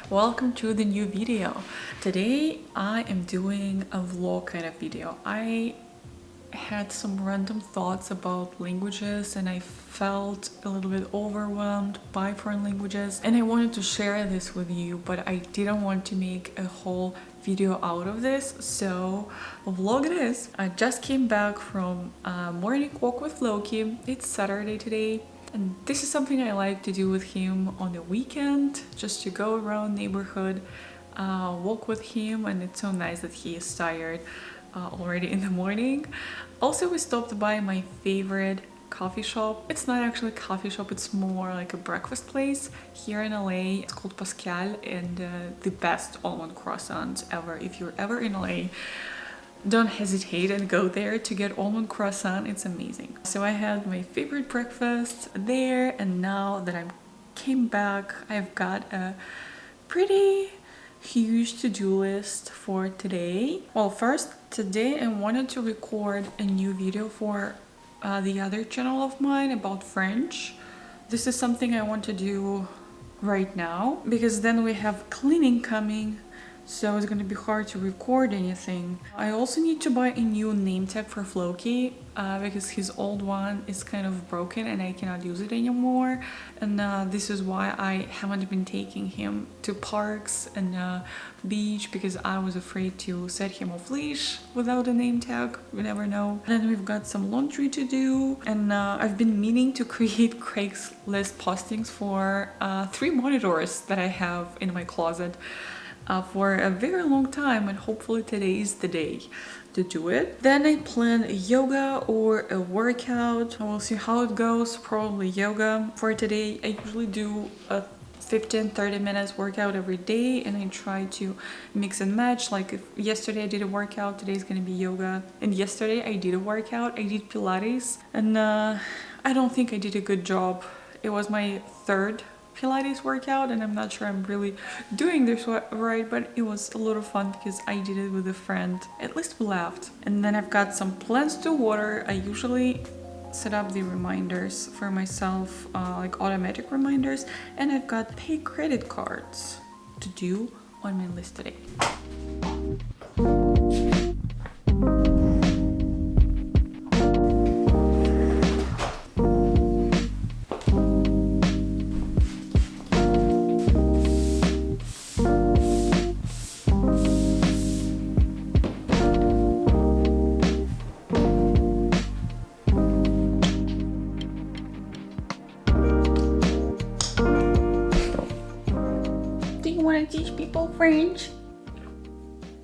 welcome to the new video. Today I am doing a vlog kind of video. I had some random thoughts about languages and I felt a little bit overwhelmed by foreign languages and I wanted to share this with you, but I didn't want to make a whole video out of this, so a vlog it is. I just came back from a morning walk with Loki. It's Saturday today. And this is something I like to do with him on the weekend, just to go around neighborhood, walk with him, and it's so nice that he is tired already in the morning. Also, we stopped by my favorite coffee shop. It's not actually a coffee shop, it's more like a breakfast place here in LA. It's called Pascal, and the best almond croissants ever. If you're ever in LA, don't hesitate and go there to get almond croissant. It's amazing. So I had my favorite breakfast there, and now that I came back, I've got a pretty huge to-do list for today. Well, first, today I wanted to record a new video for the other channel of mine about French. This is something I want to do right now because then we have cleaning coming, so it's gonna be hard to record anything. I also need to buy a new name tag for Floki because his old one is kind of broken and I cannot use it anymore. And this is why I haven't been taking him to parks and beach, because I was afraid to set him off leash without a name tag. You never know. And then we've got some laundry to do, and I've been meaning to create Craigslist postings for 3 monitors that I have in my closet for a very long time, and hopefully today is the day to do it. Then I plan a yoga or a workout. We'll see how it goes. Probably yoga for today. I usually do a 15-30 minutes workout every day, and I try to mix and match. Like if yesterday I did a workout, today is gonna be yoga, and yesterday I did a workout, I did Pilates, and I don't think I did a good job. It was my 3rd Pilates workout and I'm not sure I'm really doing this right, but it was a lot of fun because I did it with a friend. At least we laughed. And then I've got some plants to water. I usually set up the reminders for myself, like automatic reminders, and I've got pay credit cards to do on my list today. Teach people French.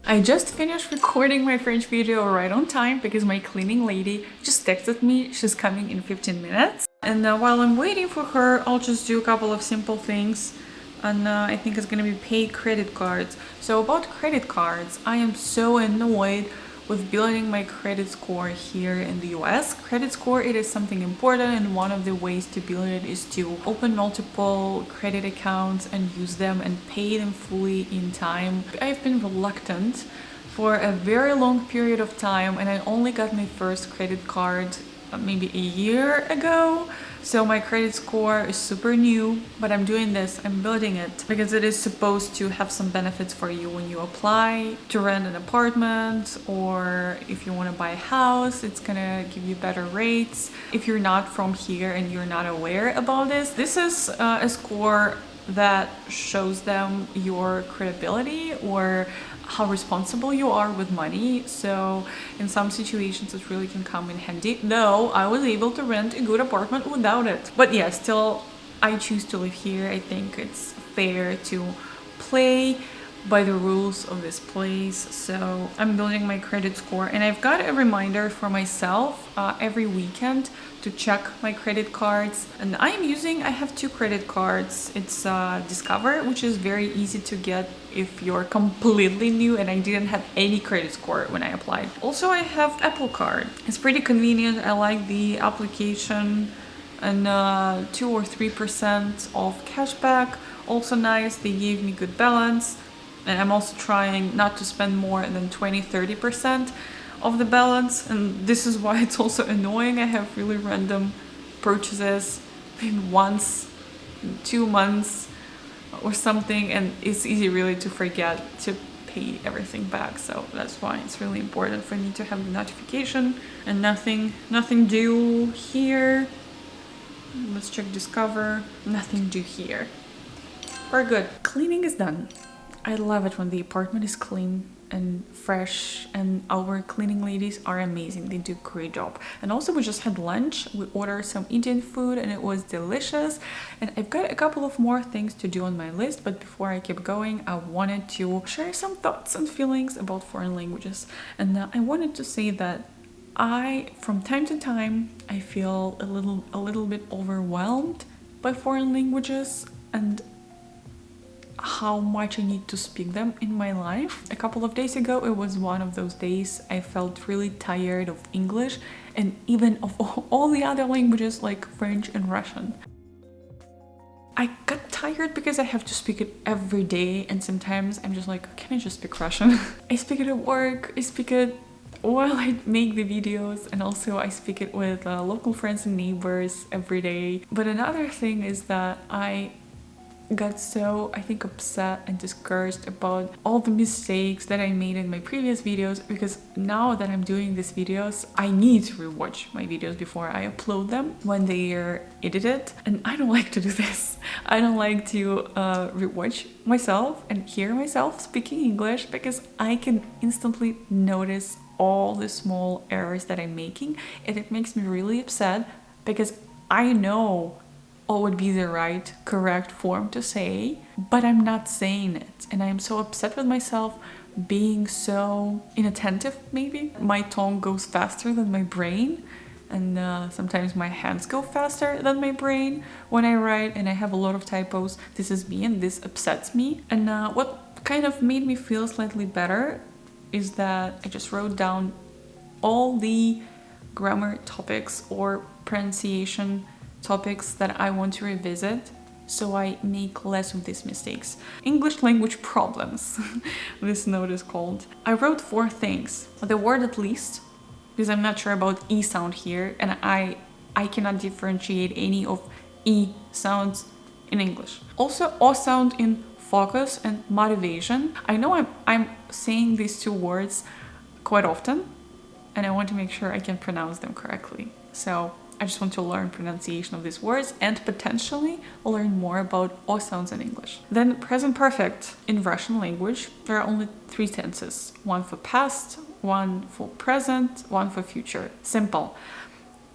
I just finished recording my French video right on time because my cleaning lady just texted me she's coming in 15 minutes. And while I'm waiting for her, I'll just do a couple of simple things. And I think it's gonna be pay credit cards. So about credit cards, I am so annoyed with building my credit score here in the US. Credit score, it is something important, and one of the ways to build it is to open multiple credit accounts and use them and pay them fully in time. I've been reluctant for a very long period of time, and I only got my first credit card maybe a year ago. So my credit score is super new, but I'm doing this, I'm building it because it is supposed to have some benefits for you when you apply to rent an apartment, or if you want to buy a house, it's gonna give you better rates. If you're not from here and you're not aware about this is a score that shows them your credibility or how responsible you are with money. So in some situations it really can come in handy, though I was able to rent a good apartment without it. But yeah, still I choose to live here. I think it's fair to play by the rules of this place. So I'm building my credit score, and I've got a reminder for myself every weekend to check my credit cards. And I have 2 credit cards. It's Discover, which is very easy to get if you're completely new, and I didn't have any credit score when I applied. Also, I have Apple Card. It's pretty convenient. I like the application, and 2 or 3% of cashback. Also nice, they gave me good balance. And I'm also trying not to spend more than 20-30% of the balance, and this is why it's also annoying. I have really random purchases, maybe once in 2 months, or something, and it's easy really to forget to pay everything back. So that's why it's really important for me to have the notification. And nothing due here. Let's check Discover. Nothing due here. We're good. Cleaning is done. I love it when the apartment is clean and fresh, and our cleaning ladies are amazing. They do a great job. And also we just had lunch. We ordered some Indian food and it was delicious. And I've got a couple of more things to do on my list, but before I keep going, I wanted to share some thoughts and feelings about foreign languages. And I wanted to say that from time to time, I feel a little bit overwhelmed by foreign languages and how much I need to speak them in my life. A couple of days ago, it was one of those days I felt really tired of English and even of all the other languages like French and Russian. I got tired because I have to speak it every day, and sometimes I'm just like, can I just speak Russian? I speak it at work, I speak it while I make the videos, and also I speak it with local friends and neighbors every day. But another thing is that I got so, I think, upset and discouraged about all the mistakes that I made in my previous videos, because now that I'm doing these videos, I need to rewatch my videos before I upload them when they are edited, and I don't like to do this. I don't like to rewatch myself and hear myself speaking English, because I can instantly notice all the small errors that I'm making, and it makes me really upset because I know what would be the right, correct form to say, but I'm not saying it. And I'm so upset with myself being so inattentive, maybe. My tongue goes faster than my brain, and sometimes my hands go faster than my brain when I write, and I have a lot of typos. This is me, and this upsets me. And what kind of made me feel slightly better is that I just wrote down all the grammar topics or pronunciation topics that I want to revisit, so I make less of these mistakes. English language problems, this note is called. I wrote 4 things. The word at least, because I'm not sure about E sound here, and I cannot differentiate any of E sounds in English. Also, O sound in focus and motivation. I know I'm saying these 2 words quite often, and I want to make sure I can pronounce them correctly. So I just want to learn pronunciation of these words and potentially learn more about O sounds in English. Then present perfect. In Russian language, there are only 3 tenses. 1 for past, 1 for present, 1 for future. Simple.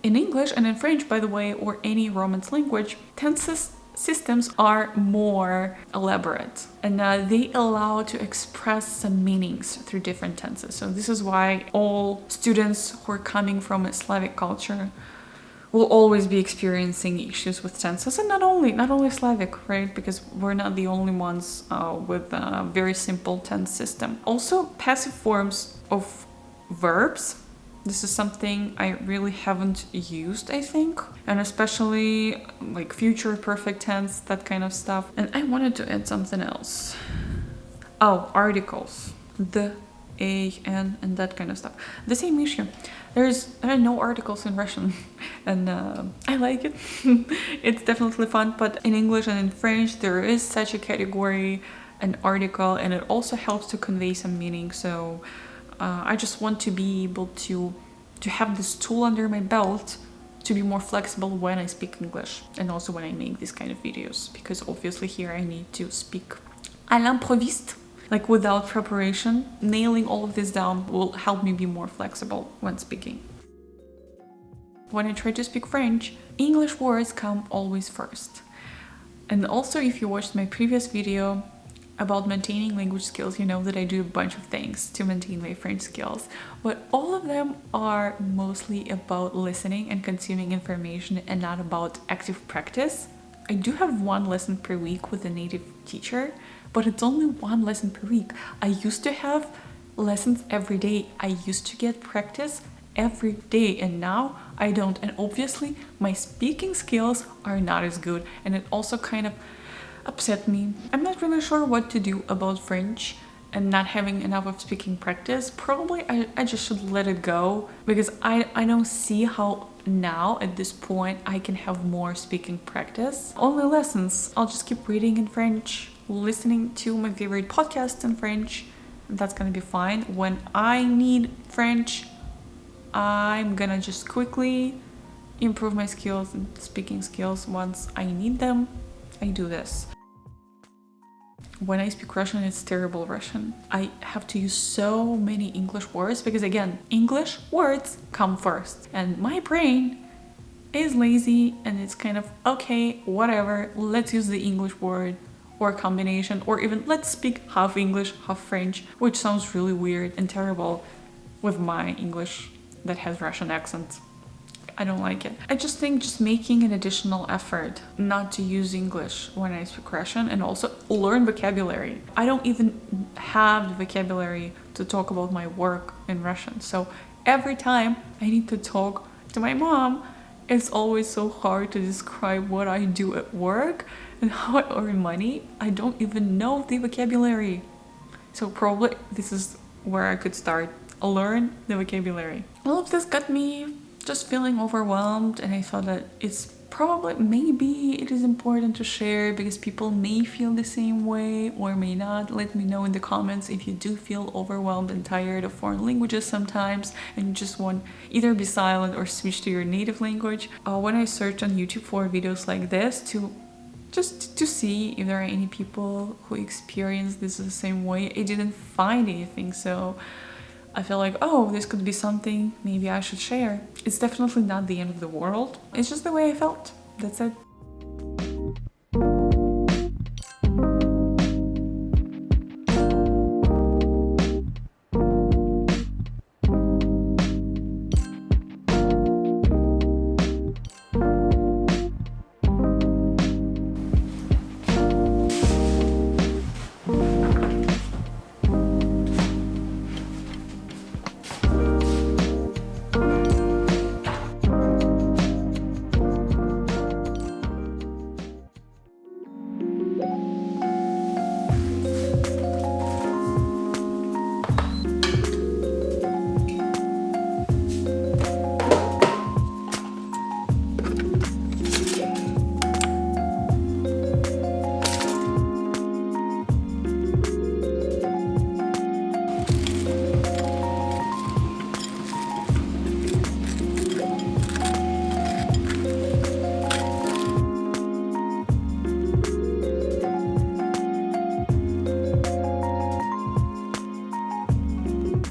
In English and in French, by the way, or any Romance language, tenses systems are more elaborate, and they allow to express some meanings through different tenses. So this is why all students who are coming from a Slavic culture will always be experiencing issues with tenses, and not only Slavic, right? Because we're not the only ones with a very simple tense system. Also, passive forms of verbs. This is something I really haven't used, I think, and especially like future perfect tense, that kind of stuff. And I wanted to add something else. Oh, articles. The, a, and that kind of stuff. The same issue. There are no articles in Russian, and I like it. It's definitely fun, but in English and in French there is such a category, an article, and it also helps to convey some meaning. So I just want to be able to have this tool under my belt to be more flexible when I speak English, and also when I make these kind of videos, because obviously here I need to speak à l'improviste. Like without preparation. Nailing all of this down will help me be more flexible when speaking. When I try to speak French, English words come always first. And also, if you watched my previous video about maintaining language skills, you know that I do a bunch of things to maintain my French skills. But all of them are mostly about listening and consuming information and not about active practice. I do have 1 lesson per week with a native teacher, but it's only 1 lesson per week. I used to have lessons every day. I used to get practice every day, and now I don't. And obviously my speaking skills are not as good, and it also kind of upset me. I'm not really sure what to do about French, and not having enough of speaking practice, probably I just should let it go, because I don't see how now at this point I can have more speaking practice. Only lessons. I'll just keep reading in French, listening to my favorite podcasts in French, and that's gonna be fine. When I need French, I'm gonna just quickly improve my skills and speaking skills. Once I need them, I do this. When I speak Russian, it's terrible Russian. I have to use so many English words because, again, English words come first. And my brain is lazy and it's kind of, okay, whatever, let's use the English word or combination, or even let's speak half English, half French, which sounds really weird and terrible with my English that has Russian accent. I don't like it. I just think just making an additional effort not to use English when I speak Russian, and also learn vocabulary. I don't even have the vocabulary to talk about my work in Russian. So every time I need to talk to my mom, it's always so hard to describe what I do at work and how I earn money. I don't even know the vocabulary. So probably this is where I could start. Learn the vocabulary. All of this got me just feeling overwhelmed, and I thought that it's probably, maybe it is important to share because people may feel the same way or may not. Let me know in the comments if you do feel overwhelmed and tired of foreign languages sometimes and you just want either be silent or switch to your native language. When I searched on YouTube for videos like this just to see if there are any people who experience this the same way, I didn't find anything. So I feel like, oh, this could be something maybe I should share. It's definitely not the end of the world. It's just the way I felt. That's it.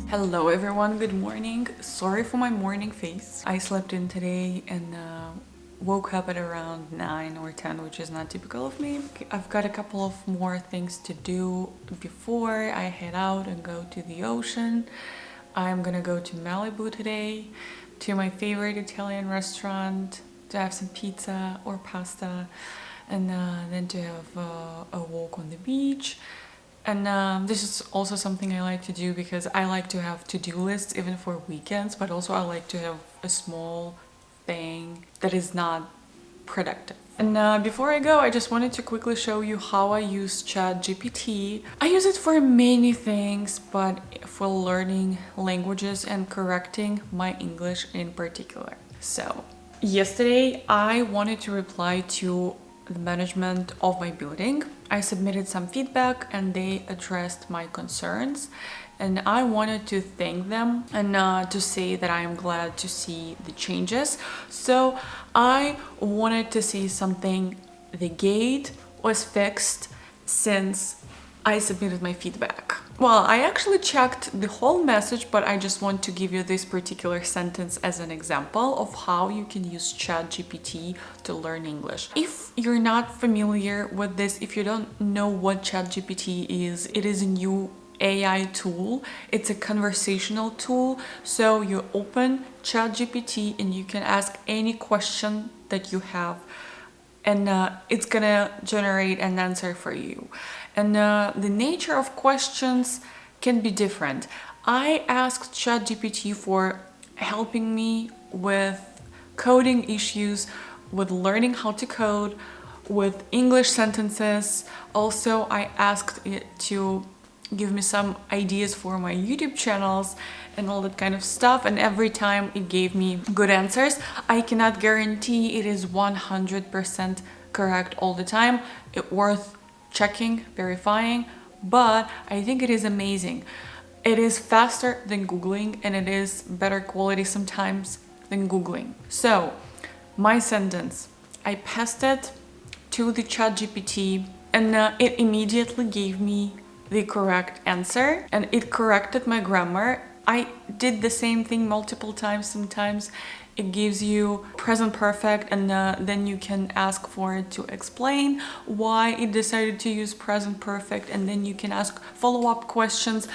Hello everyone, good morning. Sorry for my morning face. I slept in today and woke up at around 9 or 10, which is not typical of me. I've got a couple of more things to do before I head out and go to the ocean. I'm gonna go to Malibu today, to my favorite Italian restaurant, to have some pizza or pasta, and then to have a walk on the beach. And this is also something I like to do because I like to have to-do lists even for weekends, but also I like to have a small thing that is not productive. And before I go, I just wanted to quickly show you how I use Chat GPT. I use it for many things, but for learning languages and correcting my English in particular. So, yesterday I wanted to reply to the management of my building. I submitted some feedback and they addressed my concerns, and I wanted to thank them and to say that I am glad to see the changes. So I wanted to say something. The gate was fixed since I submitted my feedback. Well, I actually checked the whole message, but I just want to give you this particular sentence as an example of how you can use Chat GPT to learn English. If you're not familiar with this, if you don't know what Chat GPT is, it is a new AI tool. It's a conversational tool. So you open Chat GPT and you can ask any question that you have, and it's gonna generate an answer for you. And the nature of questions can be different. I asked ChatGPT for helping me with coding issues, with learning how to code, with English sentences. Also, I asked it to give me some ideas for my YouTube channels and all that kind of stuff, and every time it gave me good answers. I cannot guarantee it is 100% correct all the time. It's worth checking, verifying, but I think it is amazing. It is faster than Googling, and it is better quality sometimes than Googling. So my sentence, I passed it to the Chat GPT, and it immediately gave me the correct answer, and it corrected my grammar. I did the same thing multiple times. Sometimes it gives you present perfect, and then you can ask for it to explain why it decided to use present perfect, and then you can ask follow-up questions.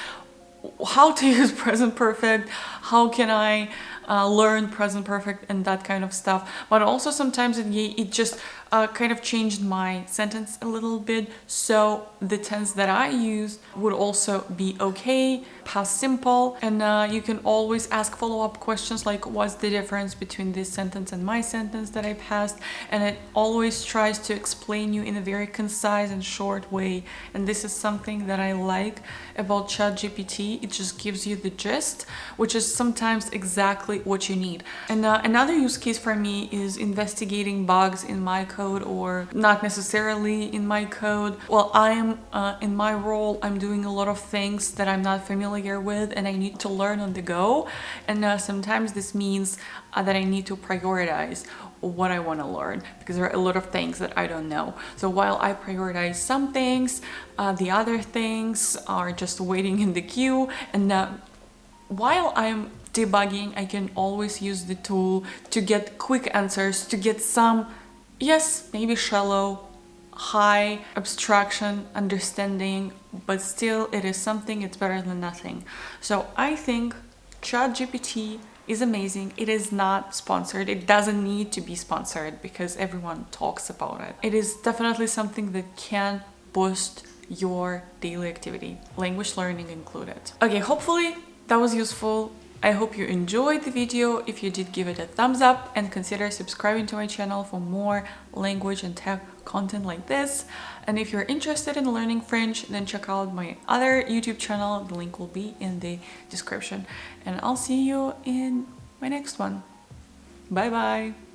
How to use present perfect, how can I learn present perfect, and that kind of stuff. But also sometimes it just kind of changed my sentence a little bit, so the tense that I use would also be okay, past simple, and you can always ask follow-up questions like what's the difference between this sentence and my sentence that I passed, and it always tries to explain you in a very concise and short way, and this is something that I like about ChatGPT. It just gives you the gist, which is sometimes exactly what you need. And another use case for me is investigating bugs in my code, or not necessarily in my code. Well, I'm in my role, I'm doing a lot of things that I'm not familiar with, and I need to learn on the go, and sometimes this means that I need to prioritize what I want to learn, because there are a lot of things that I don't know. So while I prioritize some things, the other things are just waiting in the queue, and while I'm debugging, I can always use the tool to get quick answers, to get some, yes, maybe shallow, high abstraction understanding, but still it is something, it's better than nothing. So I think ChatGPT is amazing. It is not sponsored. It doesn't need to be sponsored because everyone talks about it. It is definitely something that can boost your daily activity, language learning included. Okay, hopefully that was useful. I hope you enjoyed the video. If you did, give it a thumbs up and consider subscribing to my channel for more language and tech content like this. And if you're interested in learning French, then check out my other YouTube channel. The link will be in the description. And I'll see you in my next one. Bye bye.